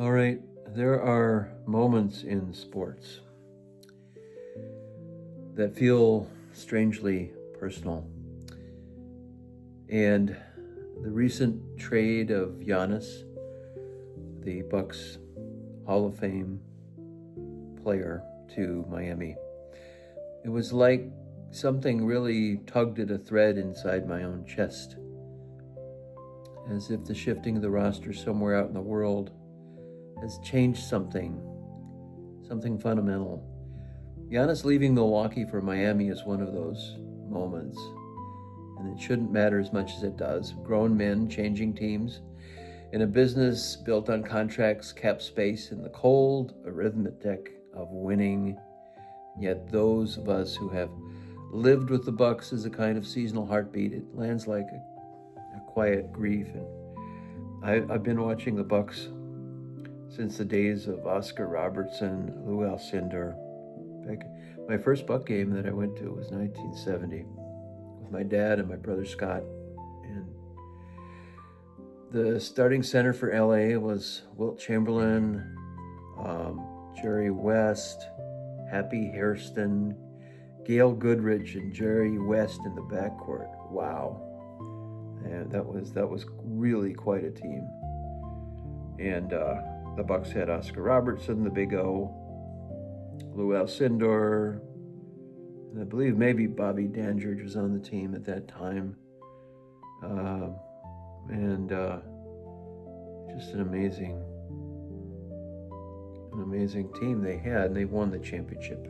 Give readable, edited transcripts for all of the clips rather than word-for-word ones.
All right, there are moments in sports that feel strangely personal. And the recent trade of Giannis, the Bucks Hall of Fame player, to Miami, it was like something really tugged at a thread inside my own chest, as if the shifting of the roster somewhere out in the world has changed something fundamental. Giannis leaving Milwaukee for Miami is one of those moments, and it shouldn't matter as much as it does. Grown men changing teams in a business built on contracts, cap space, and the cold arithmetic of winning. Yet those of us who have lived with the Bucks as a kind of seasonal heartbeat, it lands like a quiet grief. And I've been watching the Bucks since the days of Oscar Robertson, Lou Alcindor. My first Buck game that I went to was 1970 with my dad and my brother Scott. And the starting center for LA was Wilt Chamberlain, Jerry West, Happy Hairston, Gail Goodrich, and Jerry West in the backcourt. Wow. And that was really quite a team. And the Bucks had Oscar Robertson, the Big O, Lou Alcindor, and I believe maybe Bobby Dandridge was on the team at that time. And just an amazing team they had, and they won the championship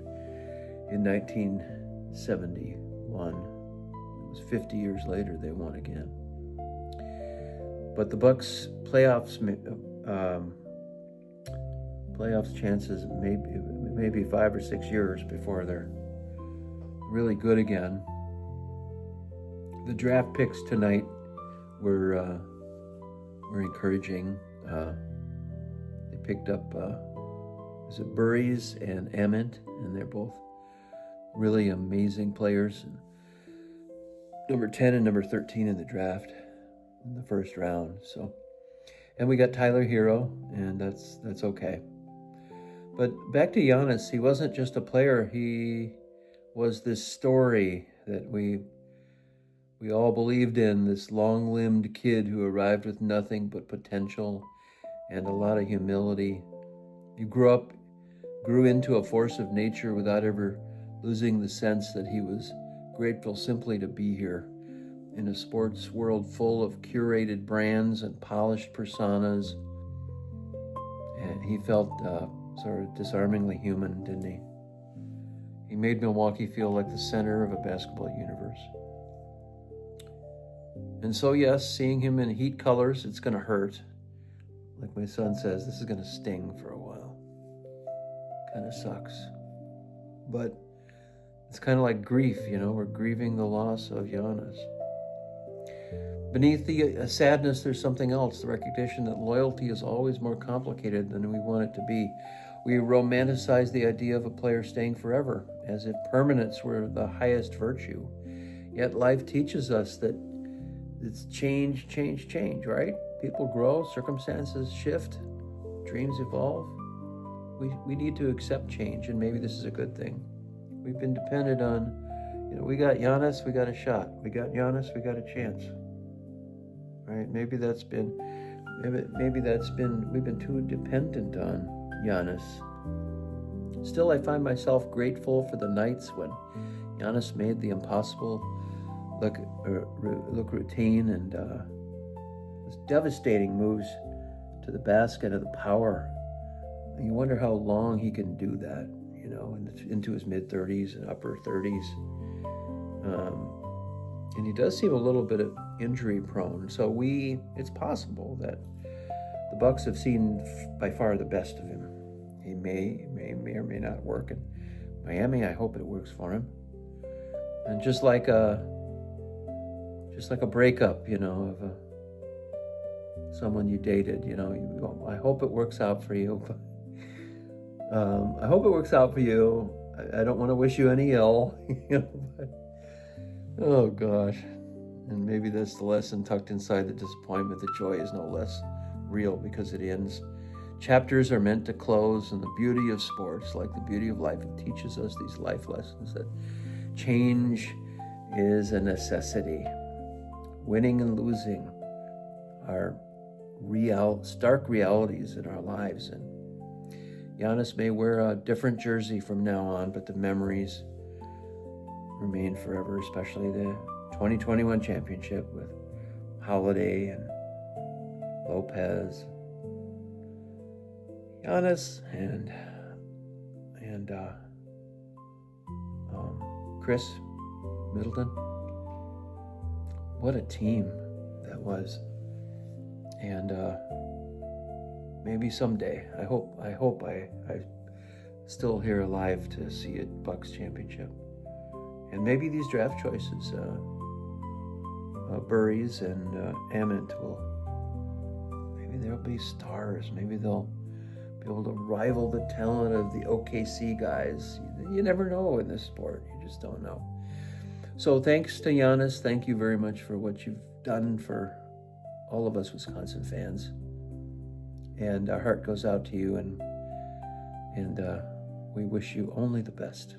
in 1971. It was 50 years later they won again. But the Bucks playoffs chances maybe 5 or 6 years before they're really good again. The draft picks tonight were encouraging. They picked up Burries and Ament, and they're both really amazing players. Number 10 and number 13 in the draft in the first round. And we got Tyler Hero, and that's okay. But back to Giannis, he wasn't just a player. He was this story that we all believed in, this long-limbed kid who arrived with nothing but potential and a lot of humility. He grew into a force of nature without ever losing the sense that he was grateful simply to be here in a sports world full of curated brands and polished personas. And he felt sort of disarmingly human, didn't he? He made Milwaukee feel like the center of a basketball universe. And so, yes, seeing him in Heat colors, it's going to hurt. Like my son says, this is going to sting for a while. Kind of sucks. But it's kind of like grief, we're grieving the loss of Giannis. Beneath the sadness, there's something else, the recognition that loyalty is always more complicated than we want it to be. We romanticize the idea of a player staying forever, as if permanence were the highest virtue. Yet life teaches us that it's change, right? People grow, circumstances shift, dreams evolve. We need to accept change, and maybe this is a good thing. We've been dependent on, we got Giannis, we got a shot. We got Giannis, we got a chance. Right? Maybe we've been too dependent on Giannis. Still, I find myself grateful for the nights when Giannis made the impossible look routine and was devastating moves to the basket of the power. And you wonder how long he can do that, into his mid-30s and upper 30s. And he does seem a little bit of injury prone. So it's possible that the Bucks have seen by far the best of him. He may or may not work. In Miami, I hope it works for him. And just like a breakup, of someone you dated, I hope it works out for you. I hope it works out for you. I don't want to wish you any ill, but oh gosh. And maybe that's the lesson tucked inside the disappointment. The joy is no less real because it ends chapters are meant to close, and the beauty of sports, like the beauty of life, it teaches us these life lessons that change is a necessity. Winning and losing are stark realities in our lives. And Giannis may wear a different jersey from now on, but the memories remain forever, especially the 2021 championship with Holiday and Lopez, Giannis, and Chris Middleton. What a team that was. And maybe someday, I hope I still here alive to see a Bucks championship. And maybe these draft choices, Burries and Ament, maybe there'll be stars. Maybe they'll be able to rival the talent of the OKC guys. You never know in this sport. You just don't know. So thanks to Giannis. Thank you very much for what you've done for all of us Wisconsin fans. And our heart goes out to you, and we wish you only the best.